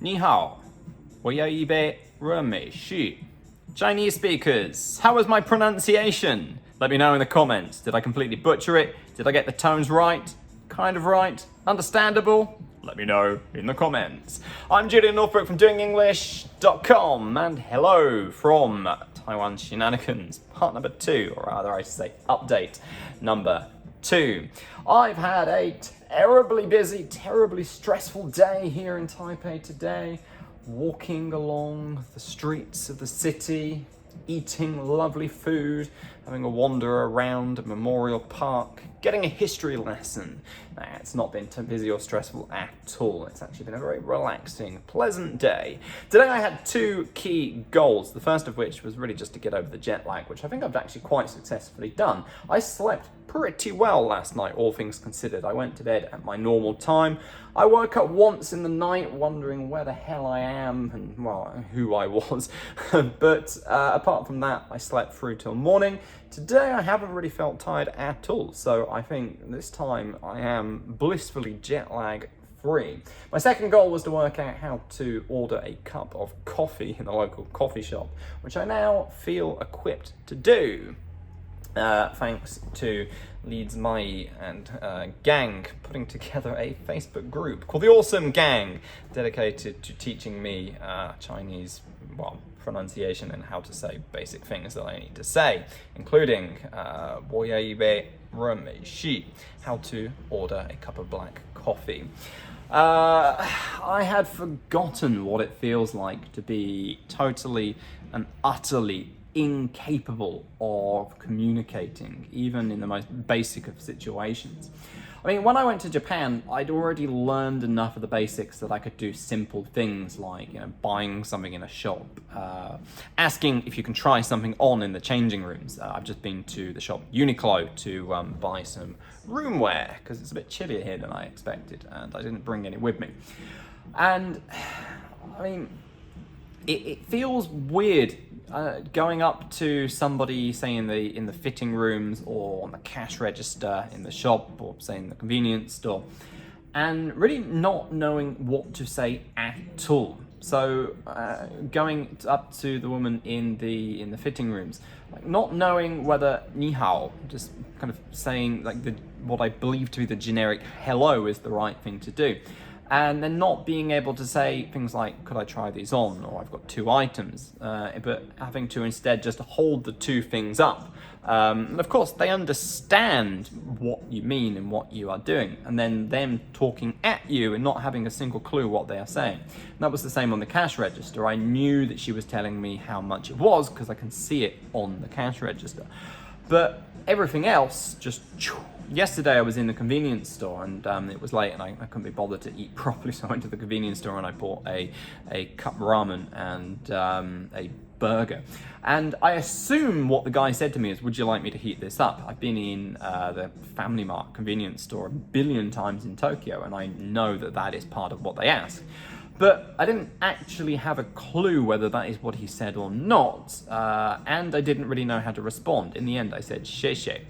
你好，我要一杯热美式. Chinese speakers, how was my pronunciation? Let me know in the comments. Did I completely butcher it? Did I get the tones right? Kind of right? Understandable? Let me know in the comments. I'm Julian Northbrook from doingenglish.com, and hello from Taiwan Shenanigans, part number 2, or rather I should say update number 2. I've had a terribly busy, terribly stressful day here in Taipei today, walking along the streets of the city, eating lovely food, having a wander around a memorial park, getting a history lesson. It's not been too busy or stressful at all. It's actually been a very relaxing, pleasant day. Today I had 2 key goals, the first of which was really just to get over the jet lag, which I think I've actually quite successfully done. I slept pretty well last night, all things considered. I went to bed at my normal time. I woke up once in the night wondering where the hell I am and, well, who I was. But apart from that, I slept through till morning. Today I haven't really felt tired at all, so I think this time I am blissfully jet lag free. My second goal was to work out how to order a cup of coffee in the local coffee shop, which I now feel equipped to do. Thanks to Leeds Mai and gang putting together a Facebook group called the Awesome Gang, dedicated to teaching me Chinese, pronunciation and how to say basic things that I need to say, including 我要一杯热美式, how to order a cup of black coffee. I had forgotten what it feels like to be totally and utterly incapable of communicating, even in the most basic of situations. I mean, when I went to Japan, I'd already learned enough of the basics that I could do simple things like, buying something in a shop, asking if you can try something on in the changing rooms. I've just been to the shop Uniqlo to buy some room wear, because it's a bit chillier here than I expected, and I didn't bring any with me. And, I mean, it feels weird going up to somebody, say in the fitting rooms or on the cash register in the shop, or say in the convenience store, and really not knowing what to say at all. So going up to the woman in the fitting rooms, like not knowing whether 你好, just kind of saying like what I believe to be the generic hello is the right thing to do. And then not being able to say things like, could I try these on? Or I've got 2 items, but having to instead just hold the 2 things up. And of course, they understand what you mean and what you are doing, and then them talking at you and not having a single clue what they are saying. And that was the same on the cash register. I knew that she was telling me how much it was because I can see it on the cash register. But everything else just... Yesterday I was in the convenience store and it was late and I couldn't be bothered to eat properly, so I went to the convenience store and I bought a cup of ramen and a burger. And I assume what the guy said to me is, would you like me to heat this up? I've been in the Family Mart convenience store a billion times in Tokyo, and I know that is part of what they ask. But I didn't actually have a clue whether that is what he said or not, and I didn't really know how to respond. In the end, I said 谢谢,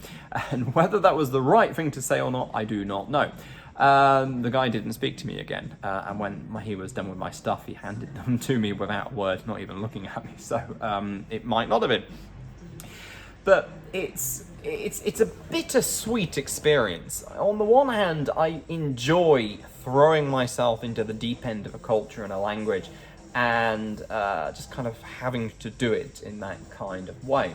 and whether that was the right thing to say or not, I do not know. The guy didn't speak to me again, and when he was done with my stuff, he handed them to me without a word, not even looking at me, so it might not have been. But it's a bittersweet experience. On the one hand, I enjoy throwing myself into the deep end of a culture and a language and just kind of having to do it in that kind of way.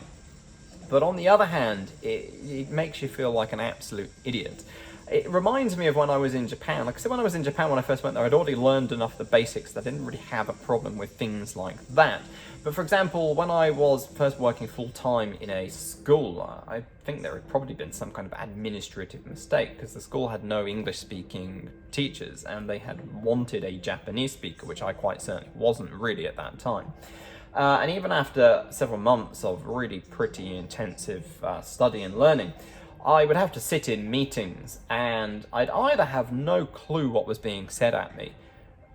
But on the other hand, it makes you feel like an absolute idiot. It reminds me of when I was in Japan. Like I said, when I was in Japan, when I first went there, I'd already learned enough of the basics that I didn't really have a problem with things like that. But for example, when I was first working full-time in a school, I think there had probably been some kind of administrative mistake, because the school had no English-speaking teachers, and they had wanted a Japanese speaker, which I quite certainly wasn't really at that time. And even after several months of really pretty intensive study and learning, I would have to sit in meetings and I'd either have no clue what was being said at me,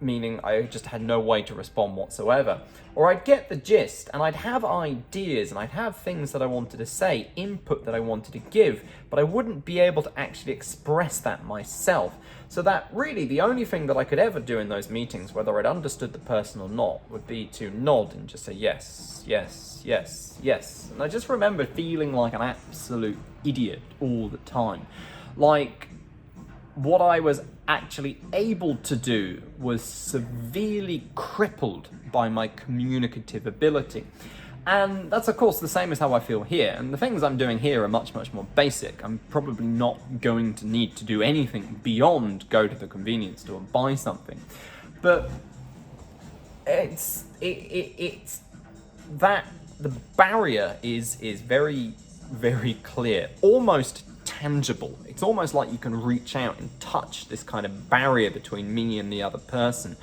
meaning I just had no way to respond whatsoever. Or I'd get the gist and I'd have ideas and I'd have things that I wanted to say, input that I wanted to give, but I wouldn't be able to actually express that myself. So that really the only thing that I could ever do in those meetings, whether I'd understood the person or not, would be to nod and just say yes, yes, yes, yes. And I just remember feeling like an absolute idiot all the time. Like, what I was actually able to do was severely crippled by my communicative ability. And that's of course the same as how I feel here. And the things I'm doing here are much, much more basic. I'm probably not going to need to do anything beyond go to the convenience store and buy something. But it's that the barrier is very, very clear, almost tangible. It's almost like you can reach out and touch this kind of barrier between me and the other person,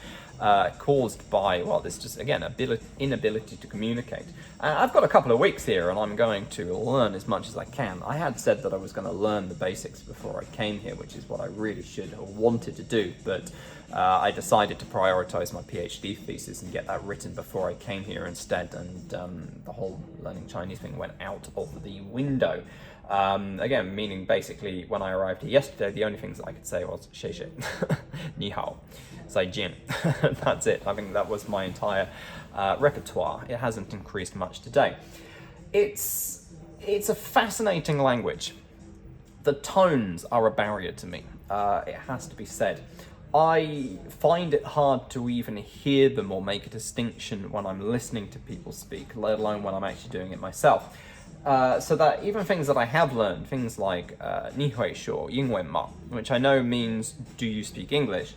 caused by, well, this just, again, inability to communicate. I've got a couple of weeks here and I'm going to learn as much as I can. I had said that I was going to learn the basics before I came here, which is what I really should have wanted to do, but I decided to prioritize my PhD thesis and get that written before I came here instead, and the whole learning Chinese thing went out of the window. Again, meaning basically when I arrived here yesterday, the only things that I could say was 谢谢, 你好, 再见. That's it. I think that was my entire repertoire. It hasn't increased much today. It's a fascinating language. The tones are a barrier to me. It has to be said. I find it hard to even hear them or make a distinction when I'm listening to people speak, let alone when I'm actually doing it myself. So that even things that I have learned, things like 你会说英文吗, which I know means do you speak English,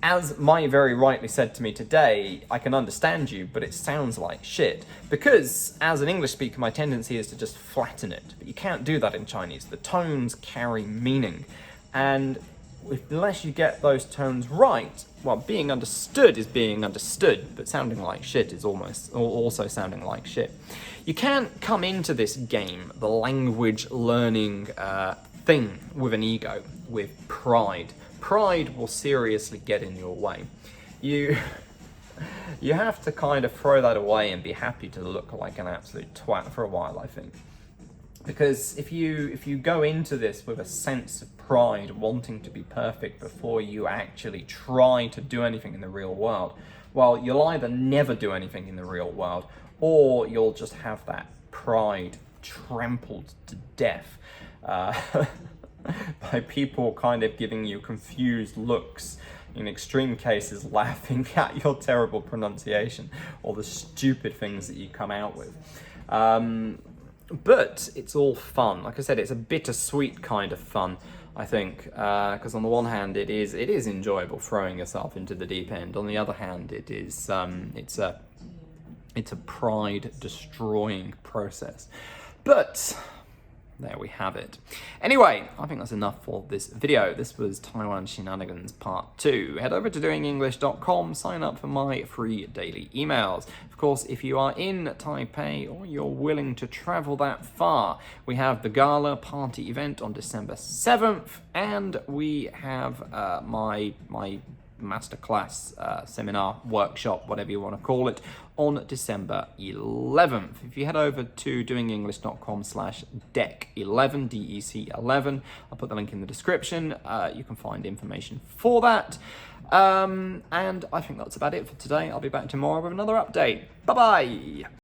as Mai very rightly said to me today, I can understand you, but it sounds like shit. Because as an English speaker, my tendency is to just flatten it, but you can't do that in Chinese. The tones carry meaning, and unless you get those tones right, well, being understood is being understood, but sounding like shit is also sounding like shit. You can't come into this game, the language learning thing, with an ego, with pride. Pride will seriously get in your way. You have to kind of throw that away and be happy to look like an absolute twat for a while, I think. Because if you go into this with a sense of pride, wanting to be perfect before you actually try to do anything in the real world, well, you'll either never do anything in the real world, or you'll just have that pride trampled to death by people kind of giving you confused looks, in extreme cases laughing at your terrible pronunciation or the stupid things that you come out with. But it's all fun. Like I said, it's a bittersweet kind of fun, I think, because on the one hand it is enjoyable throwing yourself into the deep end. On the other hand, it's a pride destroying process. But there we have it. Anyway, I think that's enough for this video. This was Taiwan Shenanigans Part 2. Head over to doingenglish.com, sign up for my free daily emails. Of course, if you are in Taipei or you're willing to travel that far, we have the Gala Party event on December 7th, and we have my masterclass, seminar, workshop, whatever you want to call it, on December 11th. If you head over to doingenglish.com/DEC11, DEC11, I'll put the link in the description. You can find information for that. And I think that's about it for today. I'll be back tomorrow with another update. Bye-bye!